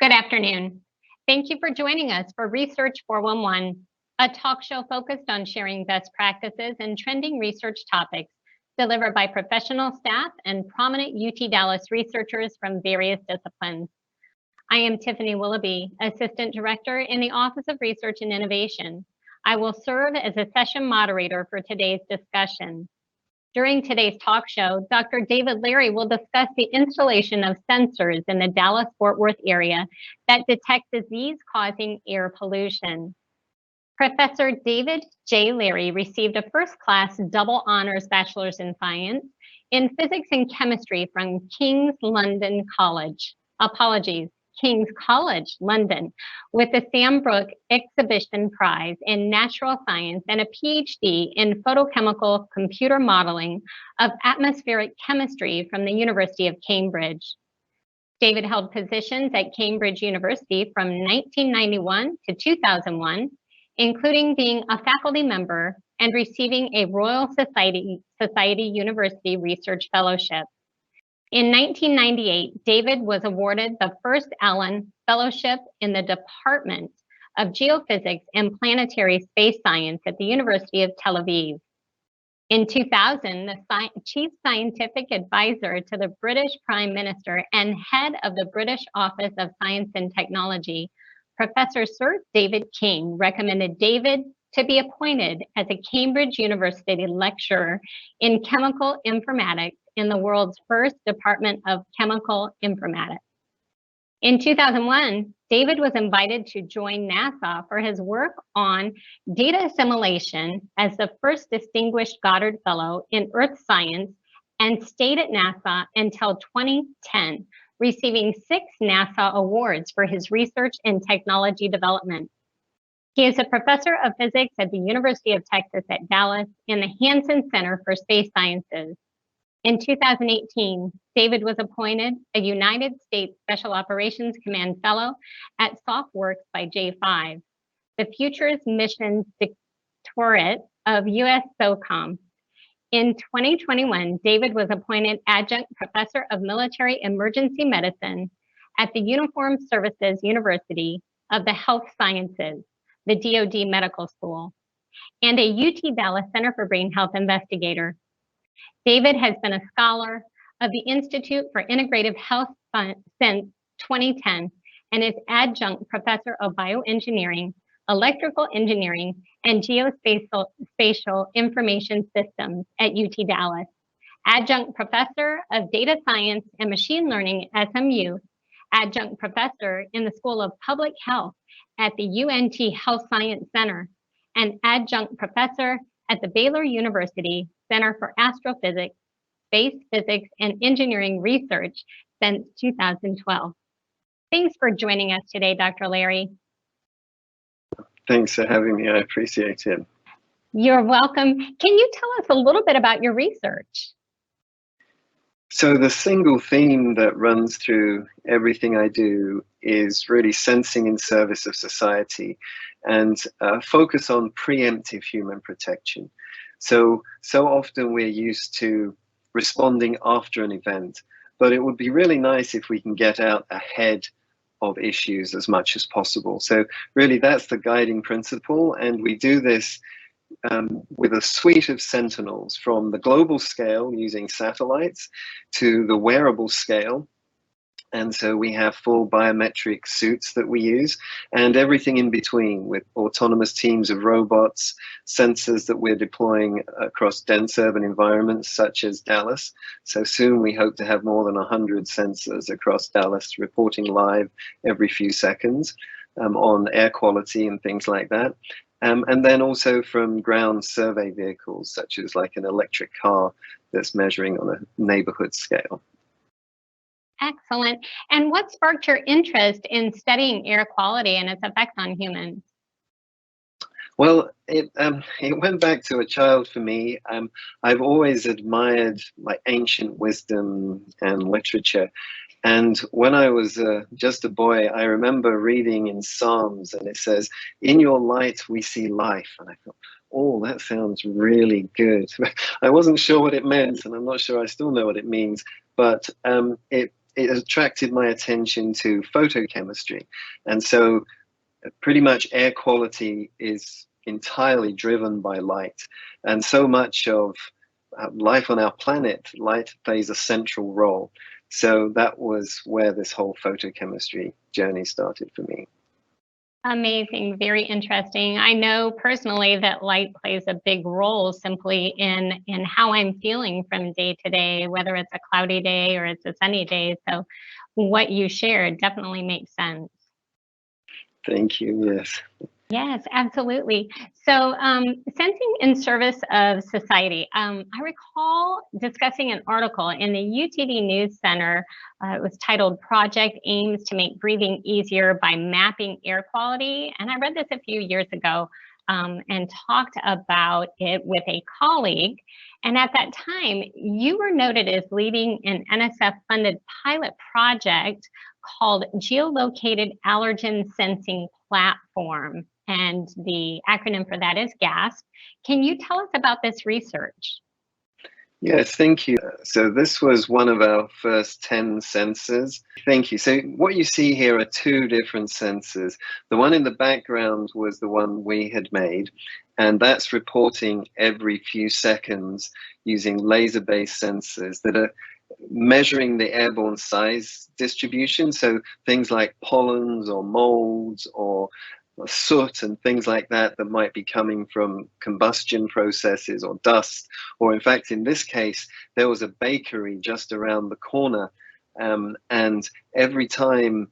Good afternoon. Thank you for joining us for Research 411, a talk show focused on sharing best practices and trending research topics delivered by professional staff and prominent UT Dallas researchers from various disciplines. I am Tiffany Willoughby, Assistant Director in the Office of Research and Innovation. I will serve as a session moderator for today's discussion. During today's talk show, Dr. David Lary will discuss the installation of sensors in the Dallas-Fort Worth area that detect disease-causing air pollution. Professor David J. Lary received a first-class double honors bachelor's in science in physics and chemistry from King's College London, with the Sam Brooke Exhibition Prize in Natural Science and a PhD in photochemical computer modeling of atmospheric chemistry from the University of Cambridge. David held positions at Cambridge University from 1991 to 2001, including being a faculty member and receiving a Royal Society University Research Fellowship. In 1998, David was awarded the first Allen Fellowship in the Department of Geophysics and Planetary Space Science at the University of Tel Aviv. In 2000, the Chief Scientific Advisor to the British Prime Minister and head of the British Office of Science and Technology, Professor Sir David King, recommended David to be appointed as a Cambridge University lecturer in chemical informatics in the world's first Department of Chemical Informatics. In 2001, David was invited to join NASA for his work on data assimilation as the first Distinguished Goddard Fellow in Earth Science and stayed at NASA until 2010, receiving 6 NASA awards for his research and technology development. He is a professor of physics at the University of Texas at Dallas in the Hansen Center for Space Sciences. In 2018, David was appointed a United States Special Operations Command Fellow at SOFWorks by J5, the Futures Missions Directorate of US SOCOM. In 2021, David was appointed Adjunct Professor of Military Emergency Medicine at the Uniformed Services University of the Health Sciences, the DoD Medical School, and a UT Dallas Center for Brain Health investigator. David has been a scholar of the Institute for Integrative Health since 2010 and is adjunct professor of bioengineering, electrical engineering, and geospatial information systems at UT Dallas, adjunct professor of data science and machine learning at SMU, adjunct professor in the School of Public Health at the UNT Health Science Center, and adjunct professor at the Baylor University Center for Astrophysics, Space Physics, and Engineering Research since 2012. Thanks for joining us today, Dr. Lary. Thanks for having me. I appreciate it. You're welcome. Can you tell us a little bit about your research? So the single theme that runs through everything I do is really sensing in service of society and focus on preemptive human protection. So often we're used to responding after an event, but it would be really nice if we can get out ahead of issues as much as possible. So really that's the guiding principle, and we do this with a suite of sentinels from the global scale using satellites to the wearable scale. And so we have full biometric suits that we use and everything in between with autonomous teams of robots, sensors that we're deploying across dense urban environments such as Dallas. So soon we hope to have more than 100 sensors across Dallas reporting live every few seconds on air quality and things like that. And then also from ground survey vehicles, such as like an electric car that's measuring on a neighborhood scale. Excellent. And what sparked your interest in studying air quality and its effects on humans? Well, it went back to a child for me. I've always admired like ancient wisdom and literature. And when I was just a boy, I remember reading in Psalms, and it says, "In your light we see life." And I thought, oh, that sounds really good. I wasn't sure what it meant, and I'm not sure I still know what it means, but it attracted my attention to photochemistry. And so pretty much air quality is entirely driven by light. And so much of life on our planet, light plays a central role. So that was where this whole photochemistry journey started for me. Amazing, very interesting. I know personally that light plays a big role simply in how I'm feeling from day to day, whether it's a cloudy day or it's a sunny day. So what you shared definitely makes sense. Thank you. Yes. Yes, absolutely. So, sensing in service of society. I recall discussing an article in the UTD News Center. It was titled Project Aims to Make Breathing Easier by Mapping Air Quality. And I read this a few years ago and talked about it with a colleague. And at that time, you were noted as leading an NSF funded pilot project called Geolocated Allergen Sensing Platform. And the acronym for that is GASP. Can you tell us about this research? Yes, thank you. So this was one of our first 10 sensors. Thank you. So what you see here are two different sensors. The one in the background was the one we had made, and that's reporting every few seconds using laser-based sensors that are measuring the airborne size distribution. So things like pollens or molds or soot and things like that that might be coming from combustion processes or dust, or in fact in this case there was a bakery just around the corner, and every time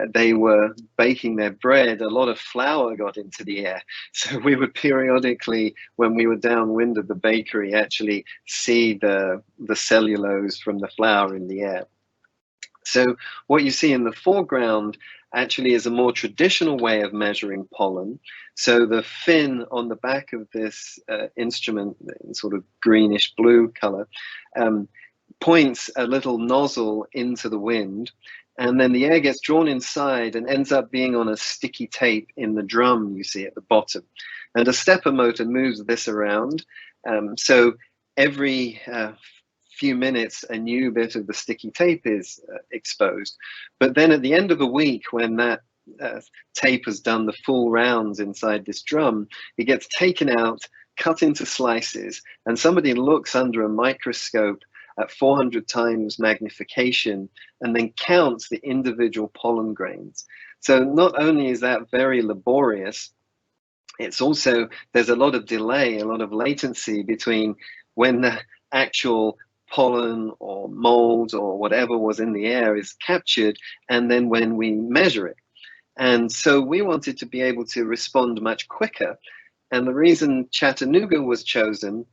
they were baking their bread, a lot of flour got into the air. So we would periodically, when we were downwind of the bakery, actually see the cellulose from the flour in the air. So what you see in the foreground actually is a more traditional way of measuring pollen. So the fin on the back of this instrument, in sort of greenish blue color, points a little nozzle into the wind, and then the air gets drawn inside and ends up being on a sticky tape in the drum you see at the bottom. And a stepper motor moves this around. So every few minutes a new bit of the sticky tape is exposed. But then at the end of a week, when that tape has done the full rounds inside this drum, it gets taken out, cut into slices, and somebody looks under a microscope at 400 times magnification and then counts the individual pollen grains. So not only is that very laborious, it's also, there's a lot of delay, a lot of latency between when the actual pollen or mold or whatever was in the air is captured and then when we measure it. And so we wanted to be able to respond much quicker. And the reason Chattanooga was chosen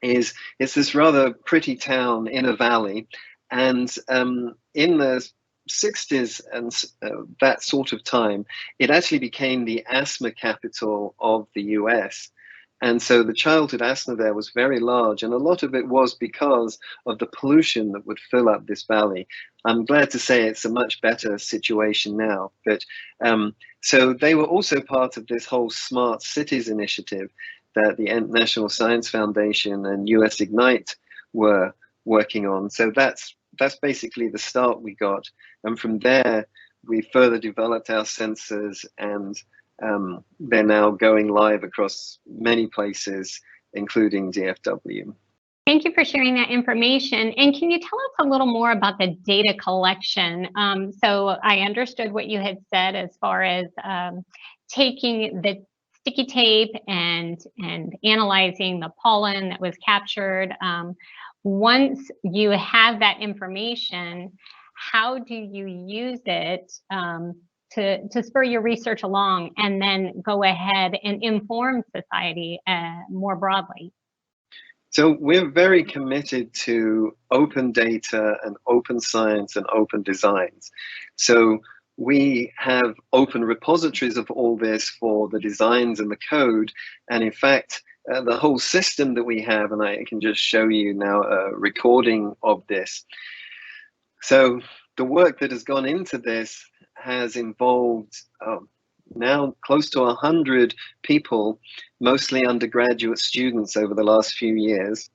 is it's this rather pretty town in a valley. And in the 60s and that sort of time, it actually became the asthma capital of the US. And so the childhood asthma there was very large, and a lot of it was because of the pollution that would fill up this valley. I'm glad to say it's a much better situation now. But so they were also part of this whole Smart Cities initiative that the National Science Foundation and US Ignite were working on. So that's basically the start we got. And from there, we further developed our sensors, and they're now going live across many places, including DFW. Thank you for sharing that information. And can you tell us a little more about the data collection? So I understood what you had said as far as taking the sticky tape and analyzing the pollen that was captured. Once you have that information, how do you use it to spur your research along and then go ahead and inform society more broadly? So we're very committed to open data and open science and open designs. So we have open repositories of all this for the designs and the code. And in fact, the whole system that we have, and I can just show you now a recording of this. So the work that has gone into this has involved now close to 100 people, mostly undergraduate students over the last few years.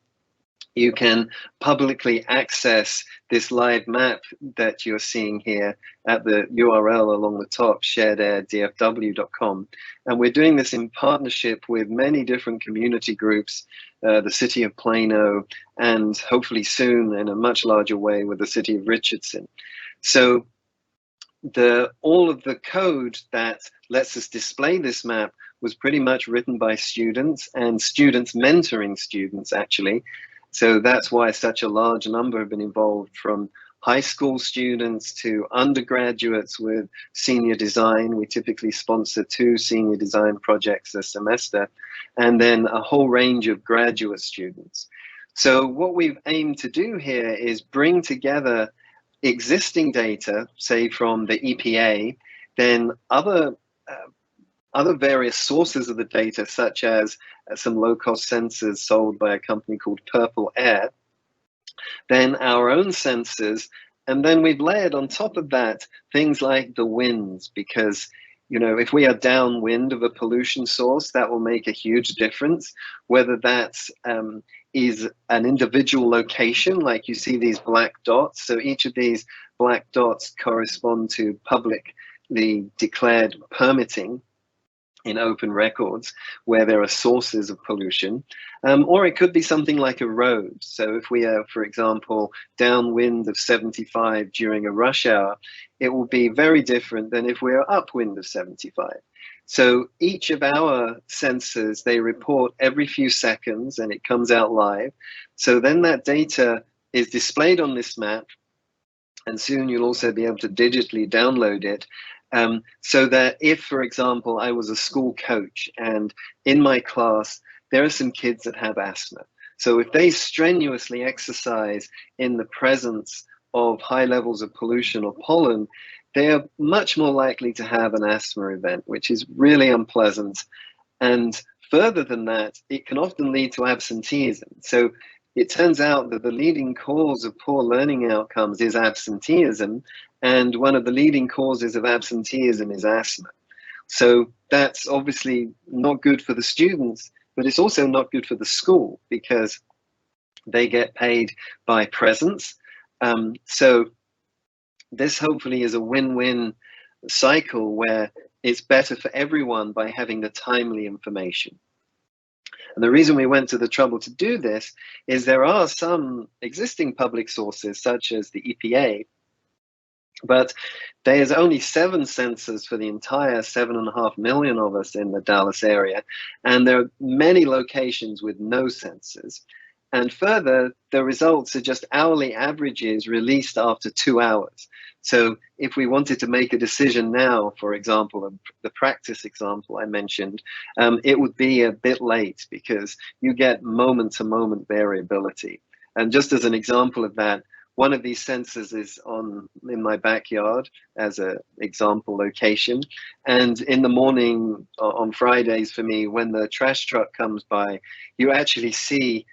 you can publicly access this live map that you're seeing here at the URL along the top, sharedairdfw.com. And we're doing this in partnership with many different community groups, the City of Plano, and hopefully soon in a much larger way with the City of Richardson. So all of the code that lets us display this map was pretty much written by students and students mentoring students, actually. So that's why such a large number have been involved, from high school students to undergraduates with senior design. We typically sponsor 2 senior design projects a semester, and then a whole range of graduate students. So what we've aimed to do here is bring together existing data, say from the EPA, then other various sources of the data, such as some low-cost sensors sold by a company called Purple Air, then our own sensors, and then we've layered on top of that things like the winds, because if we are downwind of a pollution source, that will make a huge difference, whether that's is an individual location, like you see these black dots. So each of these black dots correspond to publicly declared permitting in open records where there are sources of pollution, or it could be something like a road. So if we are, for example, downwind of 75 during a rush hour, it will be very different than if we are upwind of 75. So each of our sensors, they report every few seconds and it comes out live. So then that data is displayed on this map, and soon you'll also be able to digitally download it. So that if, for example, I was a school coach and in my class, there are some kids that have asthma. So if they strenuously exercise in the presence of high levels of pollution or pollen, they are much more likely to have an asthma event, which is really unpleasant. And further than that, it can often lead to absenteeism. So it turns out that the leading cause of poor learning outcomes is absenteeism, and one of the leading causes of absenteeism is asthma. So that's obviously not good for the students, but it's also not good for the school because they get paid by presence. So this hopefully is a win-win cycle where it's better for everyone by having the timely information. And the reason we went to the trouble to do this is there are some existing public sources, such as the EPA, but there's only 7 sensors for the entire 7.5 million of us in the Dallas area, and there are many locations with no sensors. And further, the results are just hourly averages released after 2 hours. So if we wanted to make a decision now, for example, the practice example I mentioned, it would be a bit late because you get moment-to-moment variability. And just as an example of that, one of these sensors is in my backyard as an example location. And in the morning on Fridays for me, when the trash truck comes by, you actually see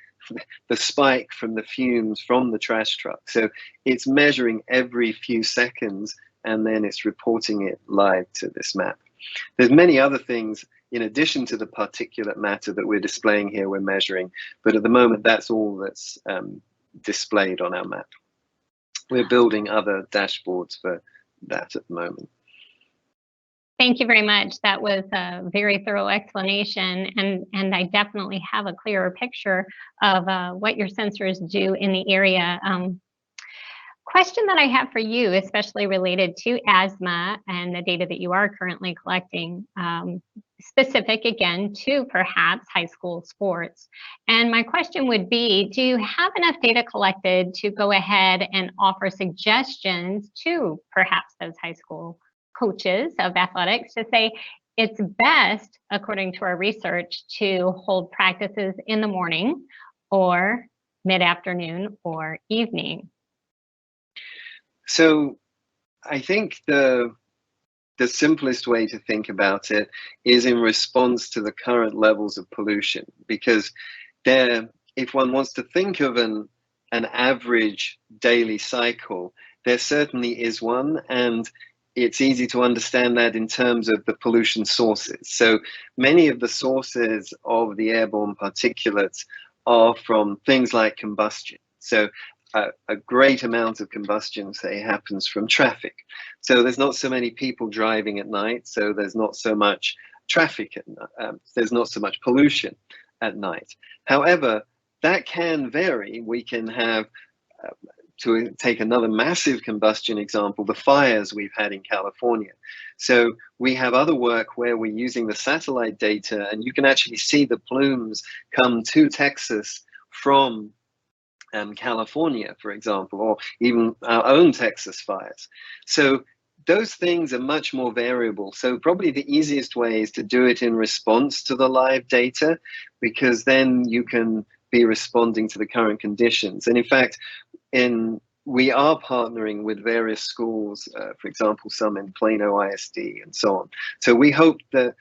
the spike from the fumes from the trash truck. So it's measuring every few seconds and then it's reporting it live to this map. There's many other things in addition to the particulate matter that we're displaying here, we're measuring, but at the moment that's all that's displayed on our map. We're building other dashboards for that at the moment. Thank you very much. That was a very thorough explanation, and I definitely have a clearer picture of what your sensors do in the area. Question that I have for you, especially related to asthma and the data that you are currently collecting, specific again to perhaps high school sports. And my question would be, do you have enough data collected to go ahead and offer suggestions to perhaps those high school coaches of athletics to say it's best, according to our research, to hold practices in the morning or mid-afternoon or evening? So I think the simplest way to think about it is in response to the current levels of pollution, because if one wants to think of an average daily cycle, there certainly is one, and it's easy to understand that in terms of the pollution sources. So many of the sources of the airborne particulates are from things like combustion. So a great amount of combustion, say, happens from traffic. So there's not so many people driving at night, so there's not so much traffic, there's not so much pollution at night. However, that can vary. We can have, to take another massive combustion example, the fires we've had in California. So we have other work where we're using the satellite data, and you can actually see the plumes come to Texas from California, for example, or even our own Texas fires. So those things are much more variable. So probably the easiest way is to do it in response to the live data, because then you can be responding to the current conditions. And in fact, we are partnering with various schools, for example, some in Plano ISD and so on. So we hope to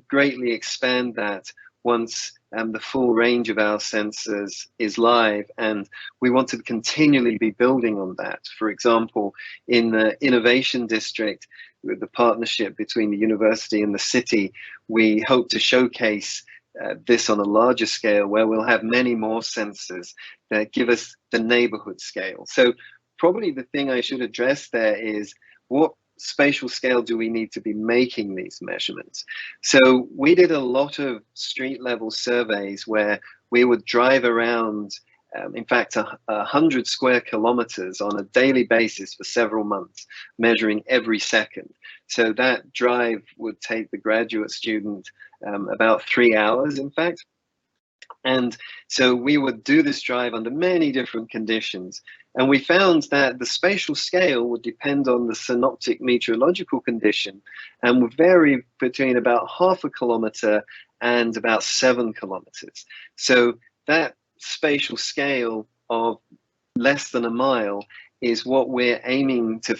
greatly expand that once the full range of our sensors is live, and we want to continually be building on that. For example, in the Innovation District, with the partnership between the university and the city, we hope to showcase this on a larger scale, where we'll have many more sensors that give us the neighborhood scale. So probably the thing I should address there is, what spatial scale do we need to be making these measurements? So we did a lot of street level surveys where we would drive around, in fact, 100 square kilometers on a daily basis for several months, measuring every second. So that drive would take the graduate student about 3 hours, in fact. And so we would do this drive under many different conditions. And we found that the spatial scale would depend on the synoptic meteorological condition and would vary between about 0.5 kilometer and about 7 kilometers. So that spatial scale of less than a mile is what we're aiming to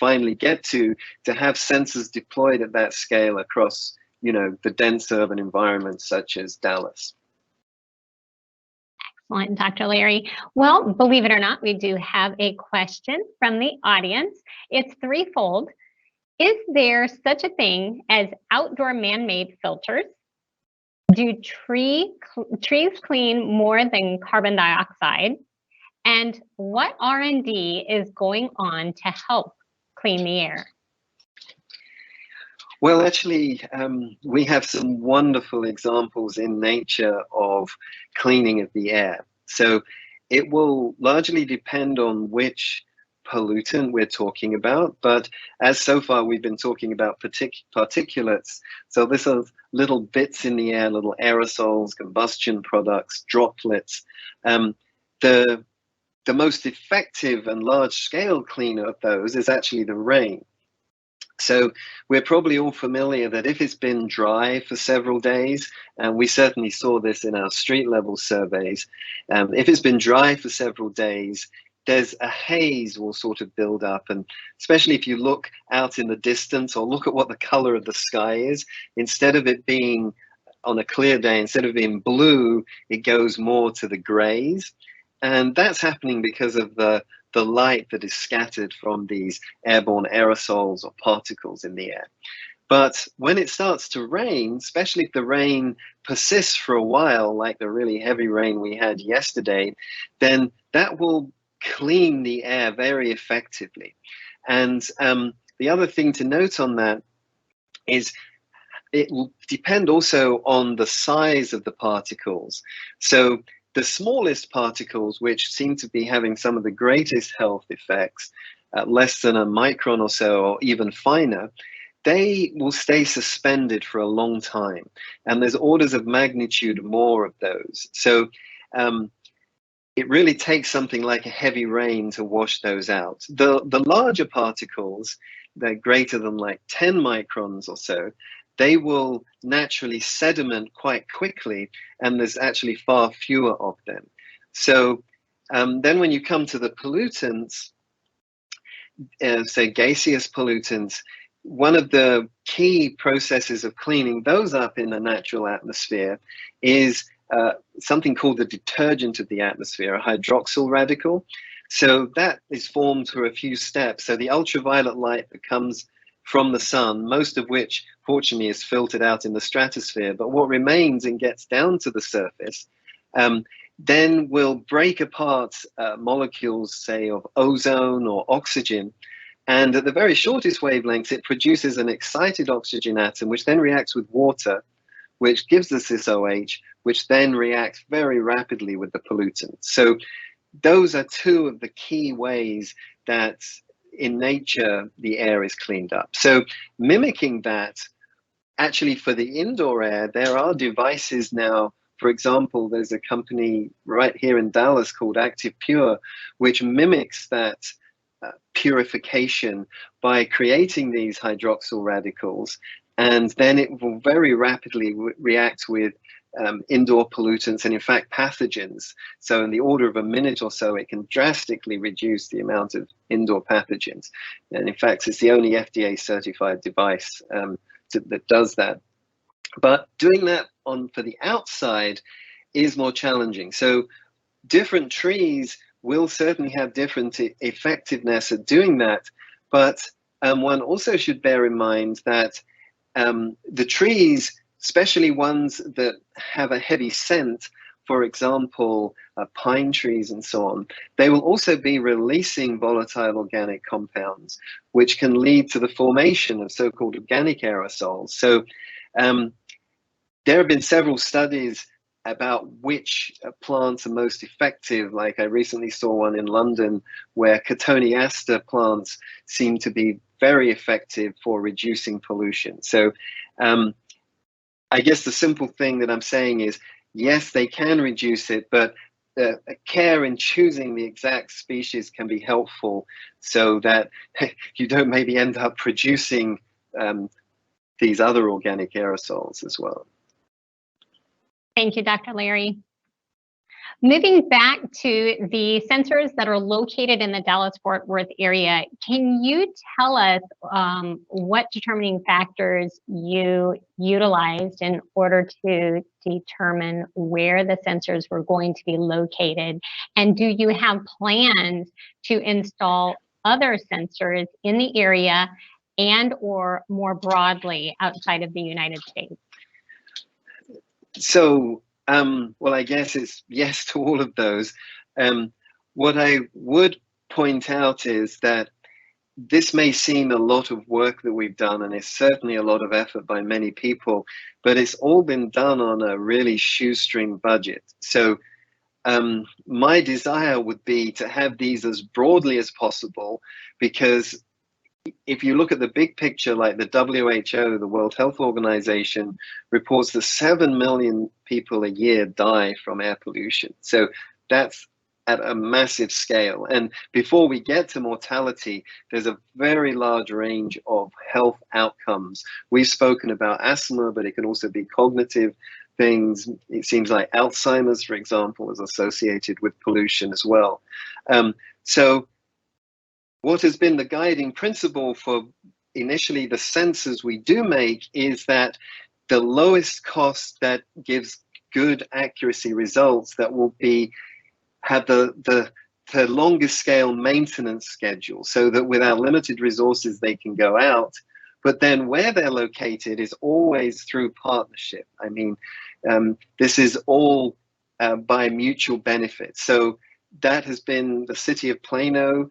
finally get to have sensors deployed at that scale across, the dense urban environments such as Dallas. Excellent, Dr. Lary. Well, believe it or not, we do have a question from the audience. It's threefold. Is there such a thing as outdoor man-made filters? Do trees clean more than carbon dioxide? And what R&D is going on to help clean the air? Well, actually, we have some wonderful examples in nature of cleaning of the air. So it will largely depend on which pollutant we're talking about, but as so far we've been talking about particulates. So this are little bits in the air, little aerosols, combustion products, droplets. The most effective and large-scale cleaner of those is actually the rain. So we're probably all familiar that if it's been dry for several days, and we certainly saw this in our street level surveys, if it's been dry for several days, there's a haze will sort of build up. And especially if you look out in the distance or look at what the color of the sky is, instead of it being on a clear day, instead of being blue, it goes more to the grays. And that's happening because of the light that is scattered from these airborne aerosols or particles in the air. But when it starts to rain, especially if the rain persists for a while, like the really heavy rain we had yesterday, then that will clean the air very effectively. And the other thing to note on that is it will depend also on the size of the particles. So the smallest particles, which seem to be having some of the greatest health effects, less than a micron or so, or even finer, they will stay suspended for a long time. And there's orders of magnitude more of those. So it really takes something like a heavy rain to wash those out. The larger particles, they're greater than like 10 microns or so, they will naturally sediment quite quickly, and there's actually far fewer of them. So then when you come to the pollutants, say gaseous pollutants, one of the key processes of cleaning those up in the natural atmosphere is something called the detergent of the atmosphere, a hydroxyl radical. So that is formed through a few steps. So the ultraviolet light that comes from the sun, most of which fortunately is filtered out in the stratosphere, but what remains and gets down to the surface then will break apart molecules, say, of ozone or oxygen. And at the very shortest wavelengths, it produces an excited oxygen atom, which then reacts with water, which gives us this OH, which then reacts very rapidly with the pollutant. So those are two of the key ways that in nature the air is cleaned up. So mimicking that, actually for the indoor air, there are devices now. For example, there's a company right here in Dallas called Active Pure, which mimics that purification by creating these hydroxyl radicals, and then it will very rapidly react with indoor pollutants and in fact pathogens. So in the order of a minute or so, it can drastically reduce the amount of indoor pathogens. And in fact, it's the only FDA certified device that does that. But doing that for the outside is more challenging. So different trees will certainly have different effectiveness at doing that. But one also should bear in mind that the trees, especially ones that have a heavy scent, for example, pine trees and so on, they will also be releasing volatile organic compounds, which can lead to the formation of so-called organic aerosols. So there have been several studies about which plants are most effective. Like I recently saw one in London where cotoneaster plants seem to be very effective for reducing pollution. So I guess the simple thing that I'm saying is, yes, they can reduce it, but care in choosing the exact species can be helpful so that you don't maybe end up producing these other organic aerosols as well. Thank you, Dr. Lary. Moving back to the sensors that are located in the Dallas-Fort Worth area, can you tell us what determining factors you utilized in order to determine where the sensors were going to be located? And do you have plans to install other sensors in the area and or more broadly outside of the United States? So, well, I guess it's yes to all of those. What I would point out is that this may seem a lot of work that we've done, and it's certainly a lot of effort by many people, but it's all been done on a really shoestring budget. So my desire would be to have these as broadly as possible, because if you look at the big picture, like the WHO, the World Health Organization, reports that 7 million people a year die from air pollution. So that's at a massive scale. And before we get to mortality, there's a very large range of health outcomes. We've spoken about asthma, but it can also be cognitive things. It seems like Alzheimer's, for example, is associated with pollution as well. So what has been the guiding principle for initially the sensors we do make is that the lowest cost that gives good accuracy results that will have the longest scale maintenance schedule, so that with our limited resources they can go out, but then where they're located is always through partnership. I mean, this is all by mutual benefit. So that has been the city of Plano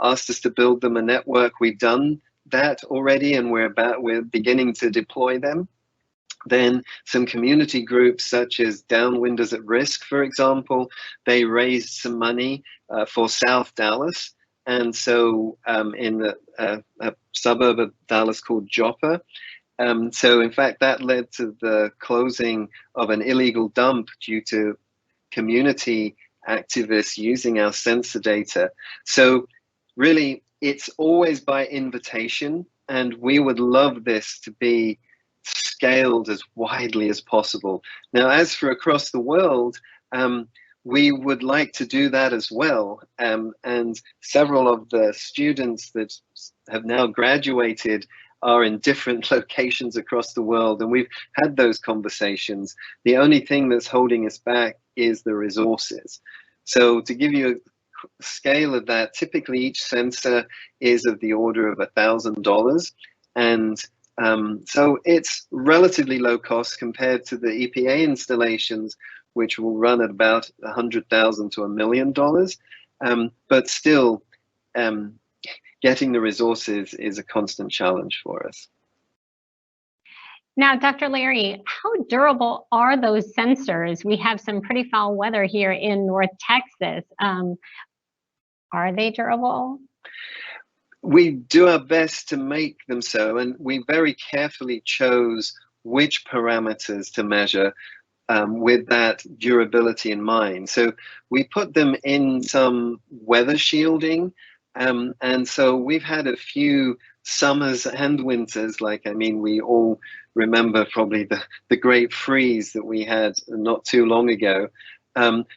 asked us to build them a network. We've done that already, and we're beginning to deploy them. Then some community groups such as Downwinders at Risk, for example, they raised some money for South Dallas. And so in a suburb of Dallas called Joppa. So in fact, that led to the closing of an illegal dump due to community activists using our sensor data. So really, it's always by invitation, and we would love this to be scaled as widely as possible. Now, as for across the world, we would like to do that as well. And several of the students that have now graduated are in different locations across the world, and we've had those conversations. The only thing that's holding us back is the resources. So to give you a scale of that, typically each sensor is of the order of $1,000. And so it's relatively low cost compared to the EPA installations, which will run at about $100,000 to $1 million. But still, getting the resources is a constant challenge for us. Now, Dr. Lary, how durable are those sensors? We have some pretty foul weather here in North Texas. Are they durable? We do our best to make them so, and we very carefully chose which parameters to measure with that durability in mind. So we put them in some weather shielding, and so we've had a few summers and winters, we all remember probably the great freeze that we had not too long ago.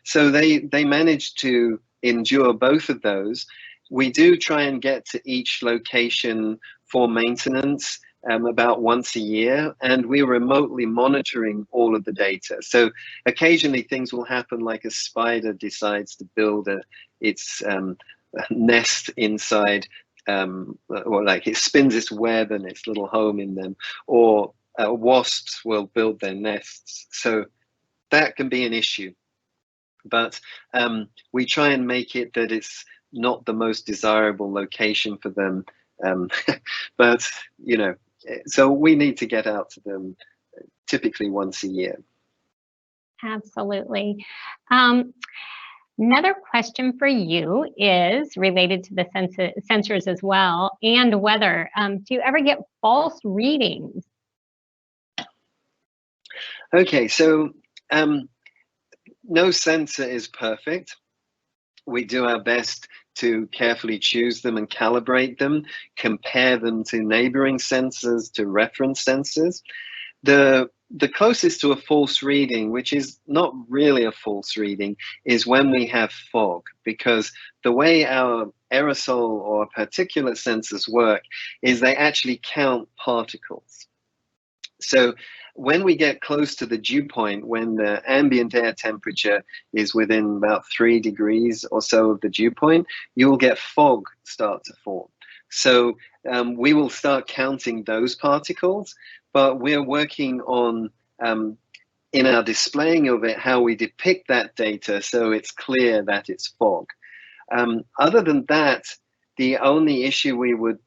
So they managed to endure both of those. We do try and get to each location for maintenance about once a year, and we're remotely monitoring all of the data. So occasionally things will happen, like a spider decides to build its nest inside, or like it spins its web and its little home in them, or wasps will build their nests. So that can be an issue. But we try and make it that it's not the most desirable location for them. But, so we need to get out to them typically once a year. Absolutely. Another question for you is related to the sensors as well, and weather. Do you ever get false readings? Okay, so no sensor is perfect. We do our best to carefully choose them and calibrate them, compare them to neighboring sensors, to reference sensors. The closest to a false reading, which is not really a false reading, is when we have fog, because the way our aerosol or particulate sensors work is they actually count particles. So when we get close to the dew point, when the ambient air temperature is within about 3 degrees or so of the dew point, you'll get fog start to form. So we will start counting those particles, but we're working on, in our displaying of it, how we depict that data so it's clear that it's fog. Other than that, the only issue we would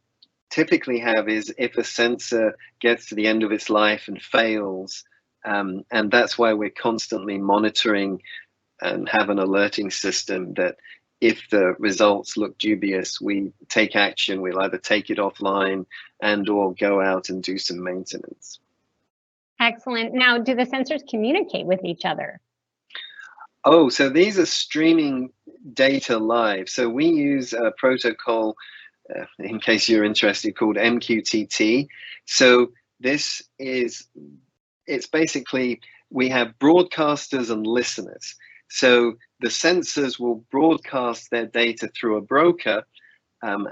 typically have is if a sensor gets to the end of its life and fails, and that's why we're constantly monitoring and have an alerting system that if the results look dubious, we take action. We'll either take it offline and or go out and do some maintenance. Excellent. Now, do the sensors communicate with each other? Oh, so these are streaming data live. So we use a protocol, in case you're interested, called MQTT. So this is, it's basically, we have broadcasters and listeners. So the sensors will broadcast their data through a broker,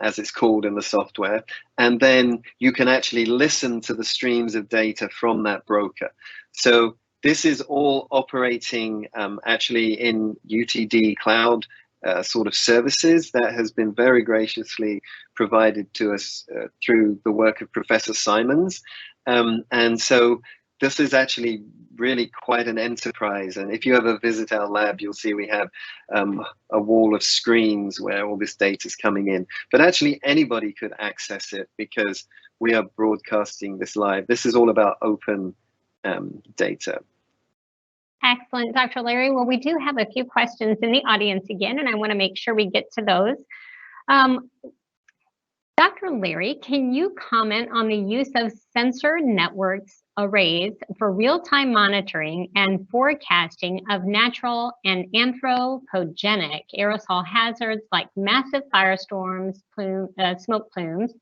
as it's called in the software, and then you can actually listen to the streams of data from that broker. So this is all operating actually in UTD cloud sort of services that has been very graciously provided to us through the work of Professor Simons. And so this is actually really quite an enterprise. And if you ever visit our lab, you'll see we have a wall of screens where all this data is coming in. But actually anybody could access it because we are broadcasting this live. This is all about open data. Excellent, Dr. Lary. Well, we do have a few questions in the audience again, and I want to make sure we get to those. Dr. Lary, can you comment on the use of sensor networks arrays for real-time monitoring and forecasting of natural and anthropogenic aerosol hazards like massive firestorms, smoke plumes,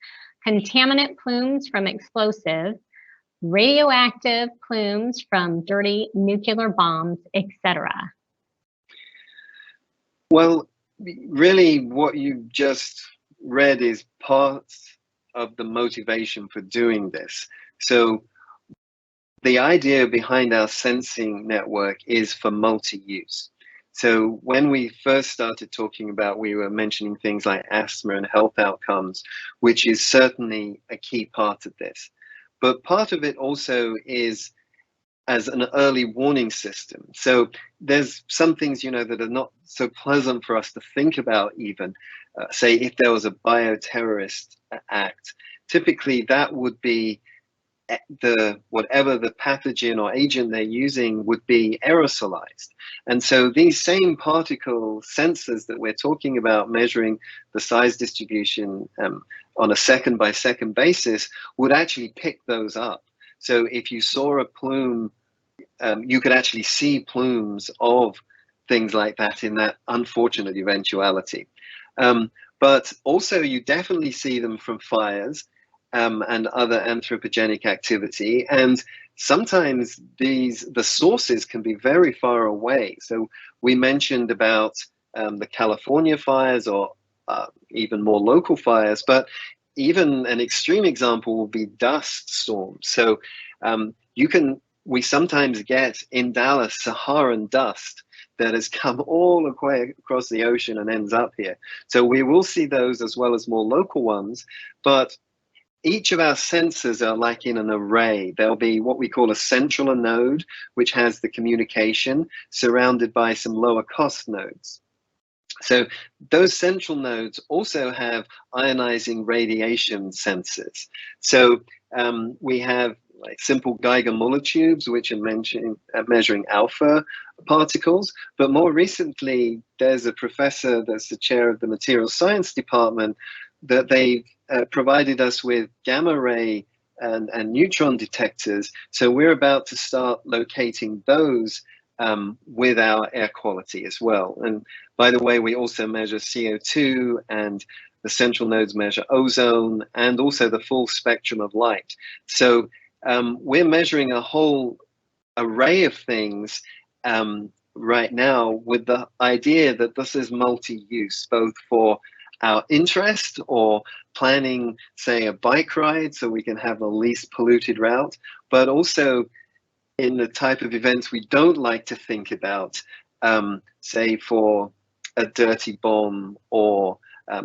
contaminant plumes from explosives, radioactive plumes from dirty nuclear bombs, etc.? Well, really what you just read is part of the motivation for doing this. So the idea behind our sensing network is for multi-use. So when we first started talking about, we were mentioning things like asthma and health outcomes, which is certainly a key part of this. But part of it also is as an early warning system. So there's some things, that are not so pleasant for us to think about even. Say if there was a bioterrorist act, typically that would be whatever the pathogen or agent they're using would be aerosolized. And so these same particle sensors that we're talking about, measuring the size distribution on a second by second basis, would actually pick those up. So if you saw a plume, you could actually see plumes of things like that in that unfortunate eventuality. But also you definitely see them from fires and other anthropogenic activity. And sometimes the sources can be very far away. So we mentioned about the California fires, or even more local fires, but even an extreme example will be dust storms. So we sometimes get in Dallas Saharan dust that has come all the way across the ocean and ends up here. So we will see those as well as more local ones, but each of our sensors are like in an array. There'll be what we call a central node, which has the communication, surrounded by some lower cost nodes. So those central nodes also have ionizing radiation sensors. So we have like simple Geiger-Muller tubes, which are measuring alpha particles. But more recently, there's a professor that's the chair of the material science department that they provided us with gamma ray and neutron detectors. So we're about to start locating those with our air quality as well. And by the way, we also measure CO2, and the central nodes measure ozone, and also the full spectrum of light. So we're measuring a whole array of things right now, with the idea that this is multi-use, both for our interest or planning, say, a bike ride so we can have the least polluted route, but also in the type of events we don't like to think about, say for a dirty bomb or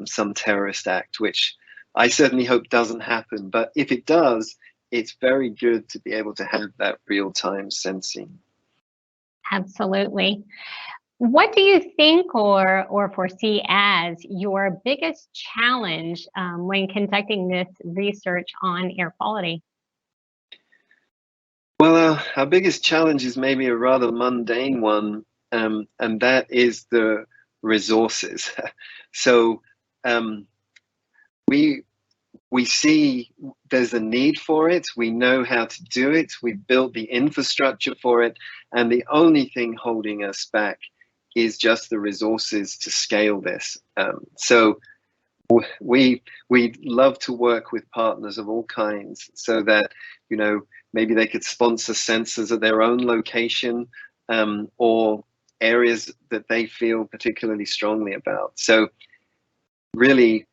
some terrorist act, which I certainly hope doesn't happen. But if it does, it's very good to be able to have that real-time sensing. Absolutely. What do you think or foresee as your biggest challenge when conducting this research on air quality? Well, our biggest challenge is maybe a rather mundane one, and that is the resources. So we see there's a need for it. We know how to do it. We've built the infrastructure for it, and the only thing holding us back is just the resources to scale this. So we'd love to work with partners of all kinds so that, maybe they could sponsor sensors at their own location or areas that they feel particularly strongly about. So really,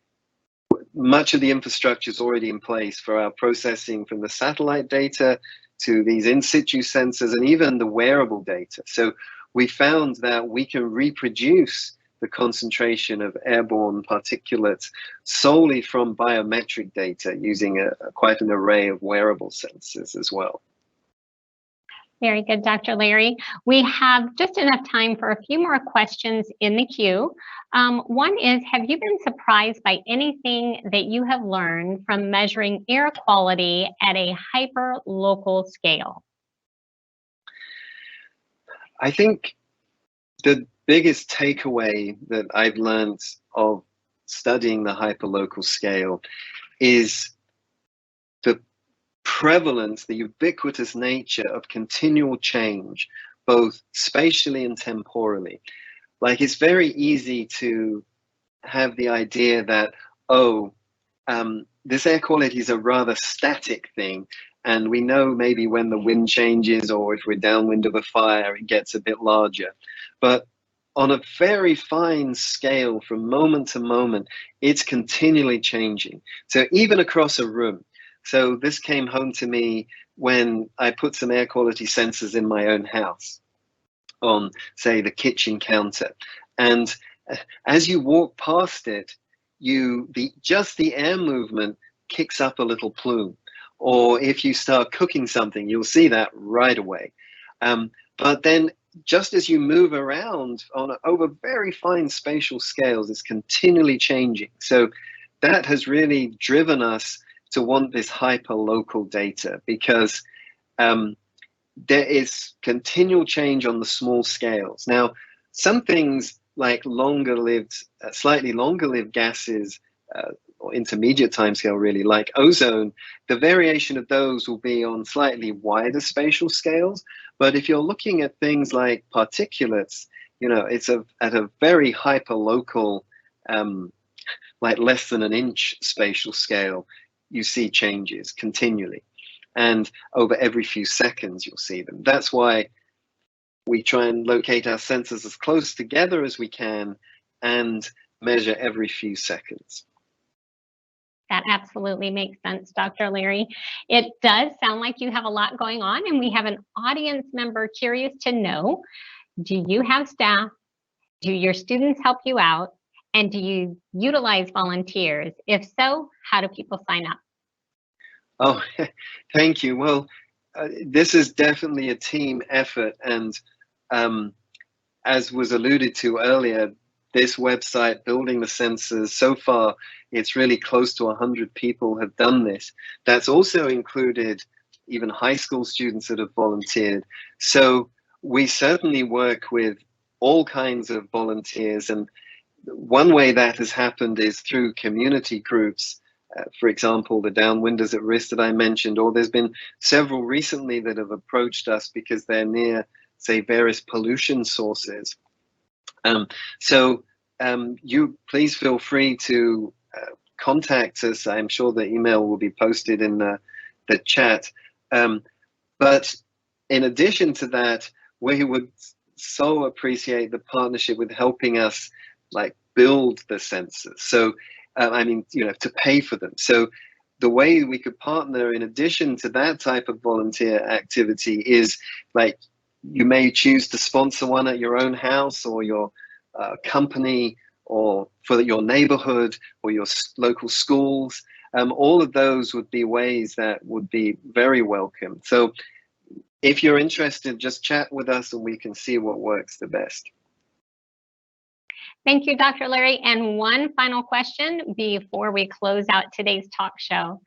much of the infrastructure is already in place for our processing, from the satellite data to these in situ sensors and even the wearable data. So we found that we can reproduce the concentration of airborne particulates solely from biometric data using quite an array of wearable sensors as well. Very good, Dr. Lary. We have just enough time for a few more questions in the queue. One is, have you been surprised by anything that you have learned from measuring air quality at a hyper-local scale? I think the biggest takeaway that I've learned of studying the hyperlocal scale is the prevalence, the ubiquitous nature of continual change, both spatially and temporally. Like, it's very easy to have the idea that, this air quality is a rather static thing, and we know maybe when the wind changes or if we're downwind of a fire, it gets a bit larger. But on a very fine scale, from moment to moment, it's continually changing. So even across a room. So this came home to me when I put some air quality sensors in my own house on, say, the kitchen counter. And as you walk past it, just the air movement kicks up a little plume. or if you start cooking something, you'll see that right away. But then just as you move around over very fine spatial scales, it's continually changing. So that has really driven us to want this hyper-local data, because there is continual change on the small scales. Now, some things like slightly longer-lived gases, or intermediate timescale really, like ozone, the variation of those will be on slightly wider spatial scales. But if you're looking at things like particulates, it's at a very hyper-local, like less than an inch spatial scale, you see changes continually. And over every few seconds, you'll see them. That's why we try and locate our sensors as close together as we can and measure every few seconds. That absolutely makes sense, Dr. Lary. It does sound like you have a lot going on, and we have an audience member curious to know, do you have staff? Do your students help you out? And do you utilize volunteers? If so, how do people sign up? Oh, thank you. Well, this is definitely a team effort. And as was alluded to earlier, this website, Building the Census, so far, it's really close to 100 people have done this. That's also included even high school students that have volunteered. So we certainly work with all kinds of volunteers. And one way that has happened is through community groups. For example, the Downwinders at Risk that I mentioned, or there's been several recently that have approached us because they're near, say, various pollution sources. So you please feel free to contact us. I'm sure the email will be posted in the chat. But in addition to that, we would so appreciate the partnership with helping us like build the sensors. So I mean, to pay for them. So the way we could partner in addition to that type of volunteer activity is like you may choose to sponsor one at your own house or your company, or for your neighborhood or your local schools. All of those would be ways that would be very welcome. So if you're interested, just chat with us and we can see what works the best. Thank you, Dr. Lary. And one final question before we close out today's talk show.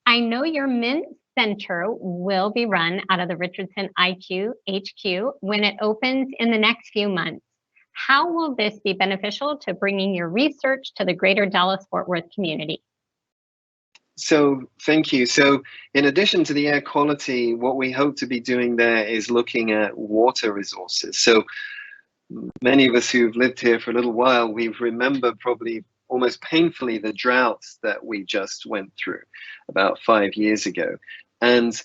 I know your Mint Center will be run out of the Richardson IQ HQ when it opens in the next few months. How will this be beneficial to bringing your research to the greater Dallas-Fort Worth community? So thank you. So in addition to the air quality, what we hope to be doing there is looking at water resources. So many of us who've lived here for a little while, we remember probably almost painfully the droughts that we just went through about 5 years ago. And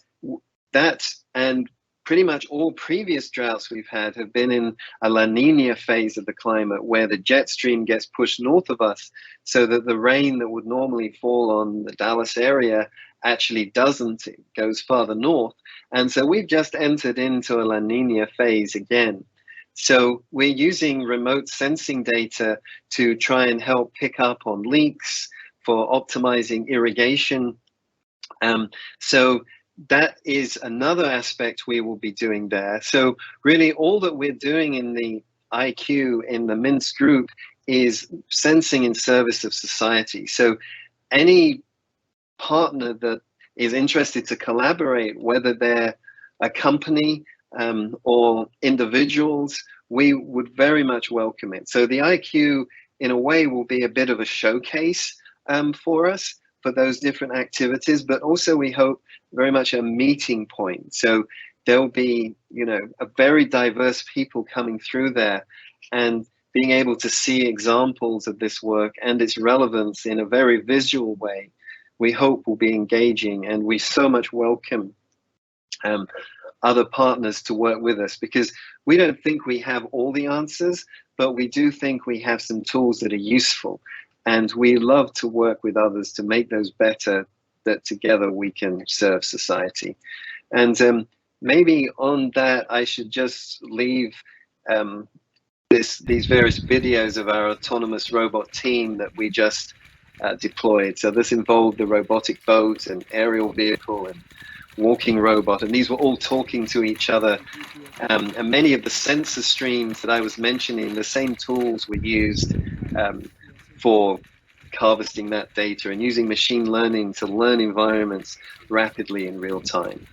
pretty much all previous droughts we've had have been in a La Nina phase of the climate, where the jet stream gets pushed north of us so that the rain that would normally fall on the Dallas area actually doesn't. It goes farther north. And so we've just entered into a La Nina phase again. So we're using remote sensing data to try and help pick up on leaks, for optimizing irrigation. So that is another aspect we will be doing there. So really all that we're doing in the IQ, in the MINTS group, is sensing in service of society. So any partner that is interested to collaborate, whether they're a company or individuals, we would very much welcome it. So the IQ, in a way, will be a bit of a showcase for us for those different activities, but also we hope very much a meeting point. So there'll be, a very diverse people coming through there, and being able to see examples of this work and its relevance in a very visual way, we hope will be engaging. And we so much welcome other partners to work with us, because we don't think we have all the answers, but we do think we have some tools that are useful. And we love to work with others to make those better, that together we can serve society. And maybe on that, I should just leave these various videos of our autonomous robot team that we just deployed. So this involved the robotic boat and aerial vehicle and walking robot, and these were all talking to each other. And many of the sensor streams that I was mentioning, the same tools were used for harvesting that data and using machine learning to learn environments rapidly in real time.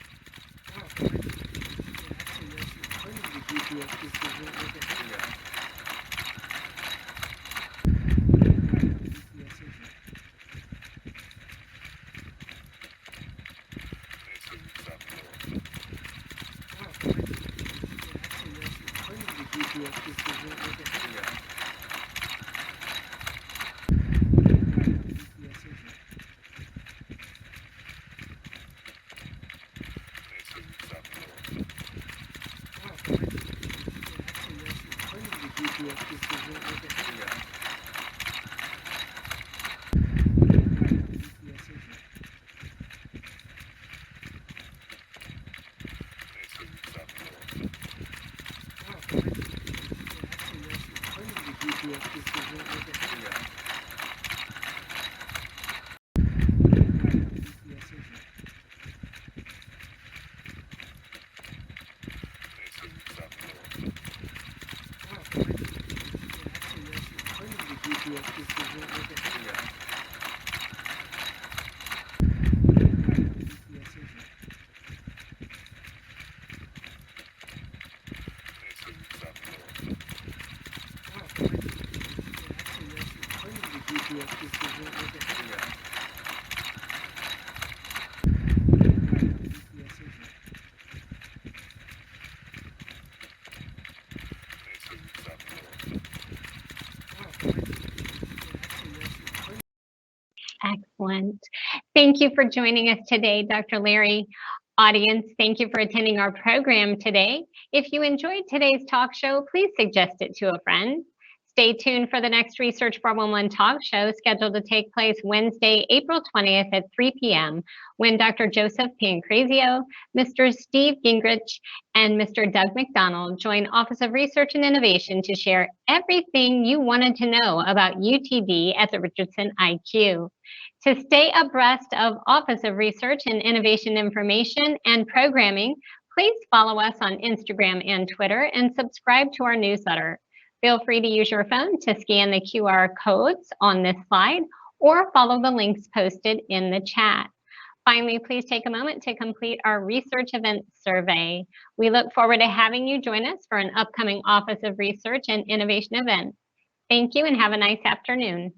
Excellent. Thank you for joining us today, Dr. Lary. Audience, thank you for attending our program today. If you enjoyed today's talk show, please suggest it to a friend. Stay tuned for the next Research 411 talk show scheduled to take place Wednesday, April 20th at 3 p.m. when Dr. Joseph Pancrazio, Mr. Steve Gingrich, and Mr. Doug McDonald join Office of Research and Innovation to share everything you wanted to know about UTD at the Richardson IQ. To stay abreast of Office of Research and Innovation information and programming, please follow us on Instagram and Twitter and subscribe to our newsletter. Feel free to use your phone to scan the QR codes on this slide or follow the links posted in the chat. Finally, please take a moment to complete our research event survey. We look forward to having you join us for an upcoming Office of Research and Innovation event. Thank you and have a nice afternoon.